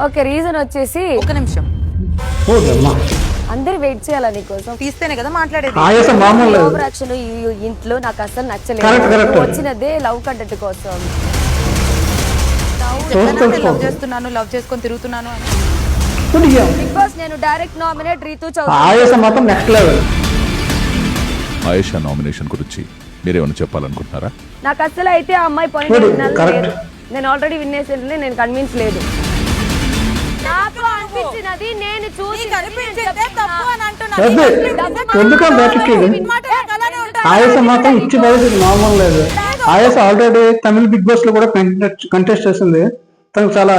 Okay, reason వచ్చేసి ఒక నిమిషం అందరు వెయిట్ చేయాలా నీకోసం. తీస్తేనే కదా మాట్లాడేది. ఆయాసం మామూలు లేదు. ఓవర్ యాక్షన్ ఈ ఇంట్లో నాకు అసలు నచ్చలేదు. Correct, correct. నువ్వు వచ్చినదే లవ్ కంటెంట్ కోసం. లవ్ చేస్తున్నాను, లవ్ చేసుకొని తిరుగుతున్నాను అని. బిగ్ బాస్ నేను డైరెక్ట్ నామినేట్ రీతు ఆయాసం మాత్రం నెక్స్ట్ లెవెల్. ఆయేషా నామినేషన్ గురించి మీరేమైనా చెప్పాలనుకుంటున్నారా? నాకు అసలు అయితే ఆ అమ్మాయి పాయింట్ లేదు. నేను ఆల్రెడీ విన్నేసింది, నేను కన్విన్స్ లేదు. నాకు అనిపించినది నేను చూసి ఆయాసం మాత్రం ఇచ్చి పరిస్థితి మామూలు లేదు. ఆయాసం ఆల్రెడీ తమిళ బిగ్ బాస్ లో కూడా కంటెస్ట్ చేసింది. తనకు చాలా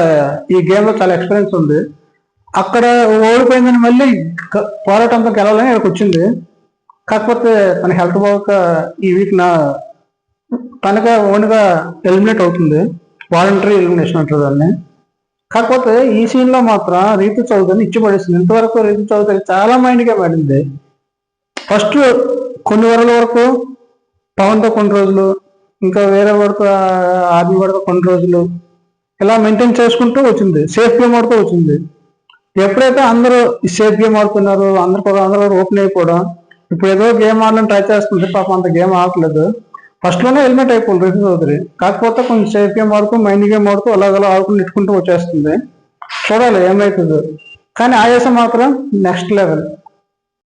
ఈ గేమ్ లో చాలా ఎక్స్పీరియన్స్ ఉంది. అక్కడ ఓడిపోయిందని మళ్ళీ పోరాటంతో గెలవాలని ఇక్కడికి వచ్చింది. కాకపోతే తన హెల్త్ బాగోక ఈ వీక్ తనగా ఓన్గా ఎలిమినేట్ అవుతుంది. వాలంటరీ ఎలిమినేషన్ అంటారు దాన్ని. కాకపోతే ఈ సీన్ లో మాత్రం రీతు చౌదరిని ఇచ్చి పడేసింది. ఇంతవరకు రీతు చౌదరి చాలా మైండ్గా పడింది. ఫస్ట్ కొన్ని వరల వరకు పవన్తో కొన్ని రోజులు, ఇంకా వేరే వాడితో ఆర్మీ వాడితో కొన్ని రోజులు ఇలా మెయింటైన్ చేసుకుంటూ వచ్చింది. సేఫ్ గేమ్ ఆడుతూ వచ్చింది. ఎప్పుడైతే అందరూ సేఫ్ గేమ్ ఆడుతున్నారు, అందరూ ఓపెన్ అయిపోవడం, ఇప్పుడు ఏదో గేమ్ ఆడాలని ట్రై చేస్తుంది. పాపం అంత గేమ్ ఆడట్లేదు. ఫస్ట్ లోనే హెల్మెట్ అయిపోయింది రీతు చౌదరి. కాకపోతే కొంచెం సేఫ్ గేమ్ ఆడుతూ మైండ్ గేమ్ ఆడుతూ అలాగలా ఆడుకుని నెట్టుకుంటూ వచ్చేస్తుంది. చూడాలి ఏమవుతుందో. కానీ ఆయాసం మాత్రం నెక్స్ట్ లెవెల్.